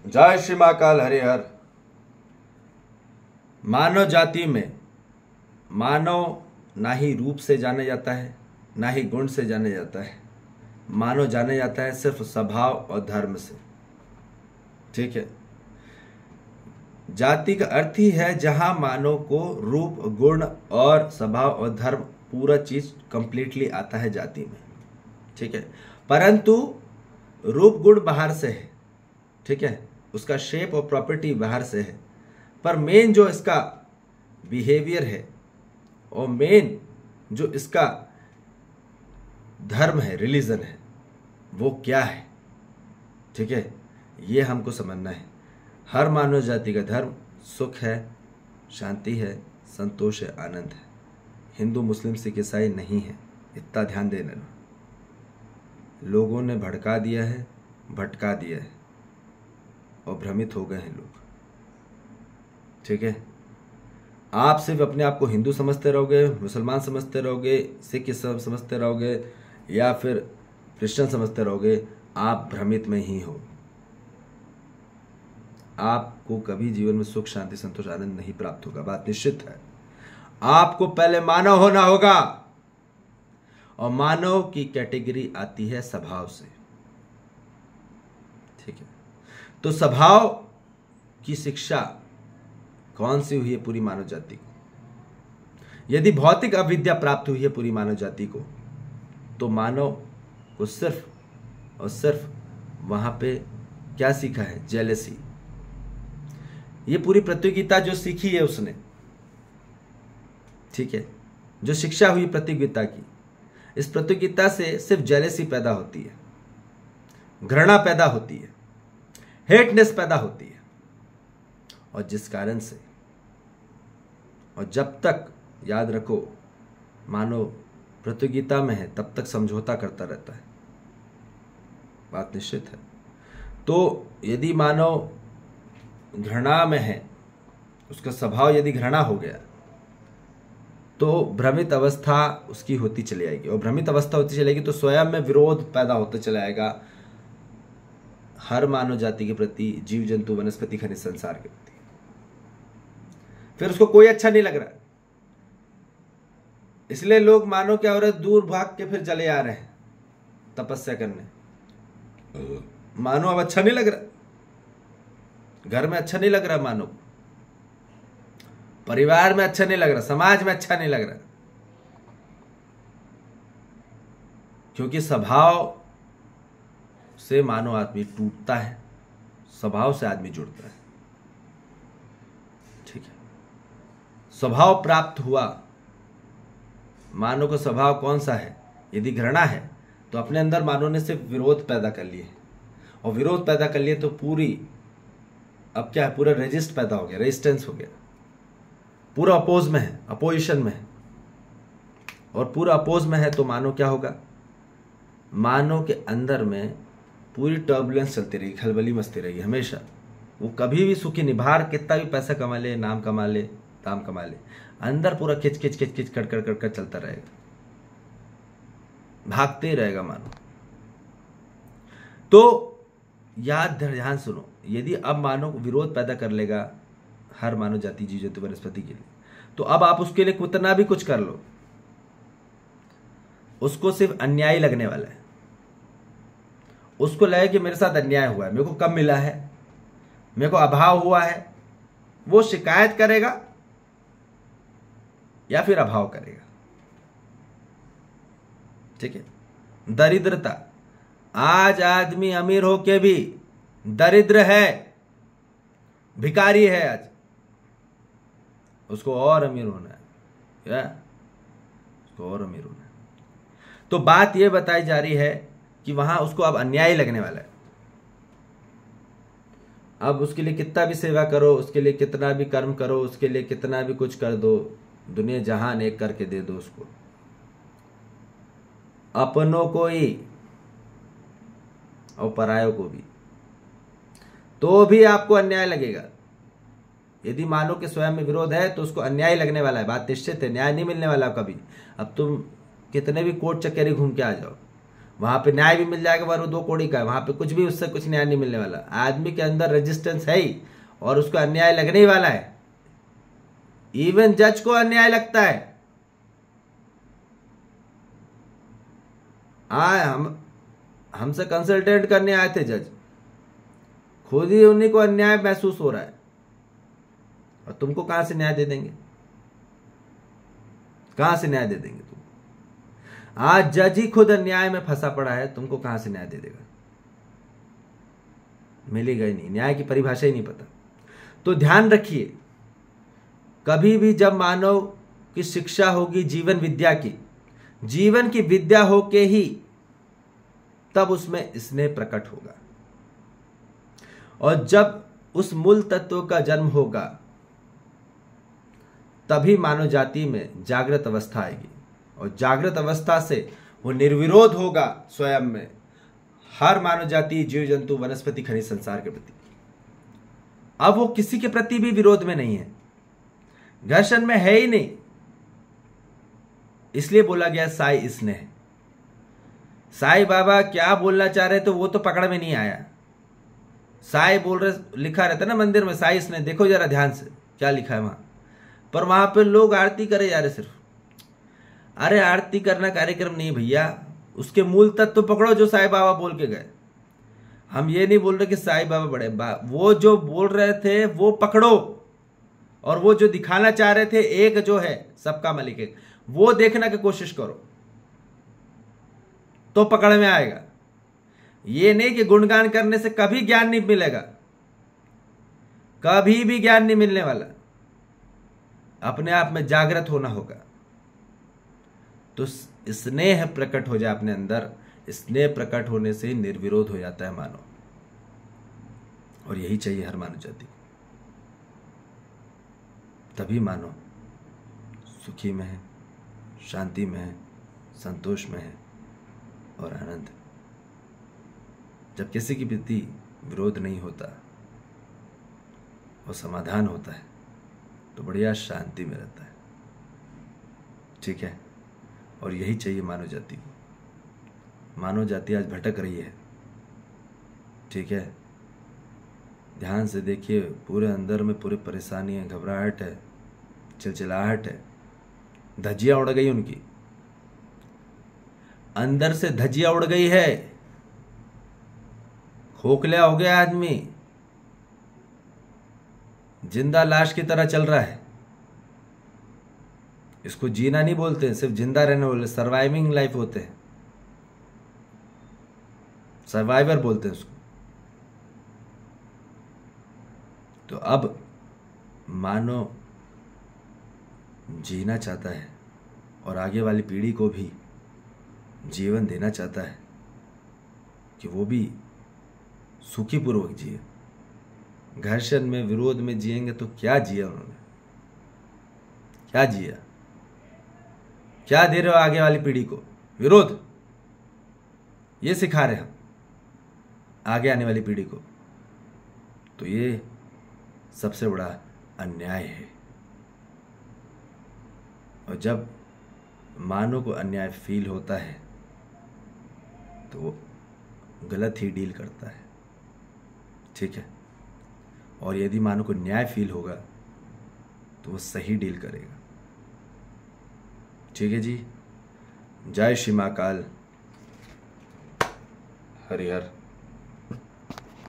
जय श्री महाकाल हरिहर। मानव जाति में मानव ना ही रूप से जाना जाता है, ना ही गुण से जाना जाता है। मानव जाना जाता है सिर्फ स्वभाव और धर्म से। ठीक है, जाति का अर्थ ही है जहां मानव को रूप, गुण और स्वभाव और धर्म पूरा चीज कंप्लीटली आता है जाति में। ठीक है, परंतु रूप गुण बाहर से है। ठीक है, उसका शेप और प्रॉपर्टी बाहर से है, पर मेन जो इसका बिहेवियर है और मेन जो इसका धर्म है, रिलीजन है, वो क्या है। ठीक है, ये हमको समझना है। हर मानव जाति का धर्म सुख है, शांति है, संतोष है, आनंद है। हिंदू, मुस्लिम, सिख, ईसाई नहीं है। इतना ध्यान देना। लोगों ने भड़का दिया है, भटका दिया है और भ्रमित हो गए हैं लोग। ठीक है, आप सिर्फ अपने आप को हिंदू समझते रहोगे, मुसलमान समझते रहोगे, सिख समझते रहोगे या फिर क्रिश्चियन समझते रहोगे, आप भ्रमित में ही हो। आपको कभी जीवन में सुख, शांति, संतोष, आनंद नहीं प्राप्त होगा, बात निश्चित है। आपको पहले मानव होना होगा, और मानव की कैटेगरी आती है स्वभाव से। ठीक है, तो स्वभाव की शिक्षा कौन सी हुई है पूरी मानव जाति को? यदि भौतिक अविद्या प्राप्त हुई है पूरी मानव जाति को, तो मानव को सिर्फ और सिर्फ वहां पे क्या सीखा है? जेलसी। ये पूरी प्रतियोगिता जो सीखी है उसने, ठीक है, जो शिक्षा हुई प्रतियोगिता की, इस प्रतियोगिता से सिर्फ जेलसी पैदा होती है, घृणा पैदा होती है, हेटनेस पैदा होती है। और जिस कारण से, और जब तक याद रखो मानव प्रतियोगिता में है तब तक समझौता करता रहता है, बात निश्चित है। तो यदि मानव घृणा में है, उसका स्वभाव यदि घृणा हो गया, तो भ्रमित अवस्था उसकी होती चली आएगी, और भ्रमित अवस्था होती चलेगी तो स्वयं में विरोध पैदा होता चला आएगा हर मानव जाति के प्रति, जीव जंतु, वनस्पति, खनिज, संसार के प्रति। फिर उसको कोई अच्छा नहीं लग रहा, इसलिए लोग मानो क्या हो रहा है, दूर भाग के फिर चले आ रहे हैं तपस्या करने। मानो अब अच्छा नहीं लग रहा, घर में अच्छा नहीं लग रहा, मानो परिवार में अच्छा नहीं लग रहा, समाज में अच्छा नहीं लग रहा, क्योंकि स्वभाव से मानो आदमी टूटता है, स्वभाव से आदमी जुड़ता है। ठीक है, स्वभाव प्राप्त हुआ, मानो का स्वभाव कौन सा है? यदि घृणा है तो अपने अंदर मानो ने सिर्फ विरोध पैदा कर लिए, और विरोध पैदा कर लिए तो पूरी, अब क्या है, पूरा रेजिस्ट पैदा हो गया, रेजिस्टेंस हो गया, पूरा अपोज में है, अपोजिशन में है। और पूरा अपोज में है तो मानो क्या होगा? मानो के अंदर में पूरी टर्बुलेंस चलती रहेगी, खलबली मचती रहेगी हमेशा। वो कभी भी सुखी नहीं, बाहर कितना भी पैसा कमा ले, नाम कमा ले, दाम कमा ले, अंदर पूरा खिच खिच खिच खिच कर कर कर चलता रहेगा, भागते ही रहेगा मानो। तो याद ध्यान सुनो, यदि अब मानो विरोध पैदा कर लेगा हर मानव जाति, जीव जंतु, वनस्पति के लिए, तो अब आप उसके लिए कितना भी कुछ कर लो, उसको सिर्फ अन्याय लगने वाला है। उसको लगे कि मेरे साथ अन्याय हुआ है, मेरे को कम मिला है, मेरे को अभाव हुआ है, वो शिकायत करेगा या फिर अभाव करेगा। ठीक है, दरिद्रता, आज आदमी अमीर होके भी दरिद्र है, भिखारी है, आज उसको और अमीर होना है, क्या उसको और अमीर होना है। तो बात यह बताई जा रही है कि वहां उसको अब अन्याय लगने वाला है। अब उसके लिए कितना भी सेवा करो, उसके लिए कितना भी कर्म करो, उसके लिए कितना भी कुछ कर दो, दुनिया जहान एक करके दे दो उसको, अपनों को ही और परायों को भी, तो भी आपको अन्याय लगेगा। यदि मानो कि स्वयं में विरोध है तो उसको अन्याय लगने वाला है, बात निश्चित है, न्याय नहीं मिलने वाला कभी। अब तुम कितने भी कोर्ट चक्करी घूम के आ जाओ, वहां पे न्याय भी मिल जाएगा, पर वो 2 कौड़ी का है, वहां पे कुछ भी उससे कुछ न्याय नहीं मिलने वाला। आदमी के अंदर रेजिस्टेंस है ही और उसको अन्याय लगने ही वाला है। इवन जज को अन्याय लगता है। हमसे कंसल्टेंट करने आए थे जज, खुद ही उन्हीं को अन्याय महसूस हो रहा है, और तुमको कहां से न्याय दे देंगे? कहां से न्याय दे देंगे तुम? आज जज ही खुद अन्याय में फंसा पड़ा है, तुमको कहां से न्याय दे देगा? मिलेगा ही नहीं, न्याय की परिभाषा ही नहीं पता। तो ध्यान रखिए, कभी भी जब मानव की शिक्षा होगी जीवन विद्या की, जीवन की विद्या होके ही तब उसमें स्नेह प्रकट होगा, और जब उस मूल तत्व का जन्म होगा तभी मानव जाति में जागृत अवस्था आएगी, और जागृत अवस्था से वो निर्विरोध होगा स्वयं में, हर मानव जाति, जीव जंतु, वनस्पति, खनिज संसार के प्रति। अब वो किसी के प्रति भी विरोध में नहीं है, घर्षण में है ही नहीं। इसलिए बोला गया साई स्नेह। साई बाबा क्या बोलना चाह रहे थे वो तो पकड़ में नहीं आया। साई बोल रहे, लिखा रहता ना मंदिर में साई स्नेह, देखो जरा ध्यान से क्या लिखा है वहां, पर वहां पे लोग आरती करे जा रहे सिर्फ। अरे आरती करना कार्यक्रम नहीं भैया, उसके मूल तत्व तो पकड़ो जो साई बाबा बोल के गए। हम ये नहीं बोल रहे कि साई बाबा बड़े, वो जो बोल रहे थे वो पकड़ो, और वो जो दिखाना चाह रहे थे एक जो है सबका मालिक एक, वो देखने की कोशिश करो तो पकड़ में आएगा। ये नहीं कि गुणगान करने से कभी ज्ञान नहीं मिलेगा, कभी भी ज्ञान नहीं मिलने वाला। अपने आप में जागृत होना होगा, तो स्नेह प्रकट हो जाए अपने अंदर। स्नेह प्रकट होने से ही निर्विरोध हो जाता है मानव, और यही चाहिए हर मानव जाति को। तभी मानव सुखी में है, शांति में है, संतोष में है और आनंद। जब किसी के प्रति विरोध नहीं होता और समाधान होता है तो बढ़िया शांति में रहता है। ठीक है, और यही चाहिए मानव जाति को। मानव जाति आज भटक रही है, ठीक है, ध्यान से देखिए, पूरे अंदर में पूरे परेशानी है, घबराहट है, चिलचिलाहट है, धज्जियां उड़ गई उनकी, अंदर से धज्जियां उड़ गई है, खोखला हो गया आदमी, जिंदा लाश की तरह चल रहा है। इसको जीना नहीं बोलते हैं, सिर्फ जिंदा रहने बोलते, सर्वाइविंग लाइफ होते हैं, सर्वाइवर बोलते हैं उसको। तो अब मानव जीना चाहता है और आगे वाली पीढ़ी को भी जीवन देना चाहता है कि वो भी सुखीपूर्वक जिए। घर्षण में, विरोध में जिएंगे तो क्या जिया उन्होंने, क्या जिया? क्या दे रहे हो आगे वाली पीढ़ी को? विरोध, ये सिखा रहे हम आगे आने वाली पीढ़ी को। तो ये सबसे बड़ा अन्याय है, और जब मानव को अन्याय फील होता है तो वो गलत ही डील करता है। ठीक है, और यदि मानव को न्याय फील होगा तो वो सही डील करेगा। ठीक है जी, जय श्री महाकाल, हरिहर।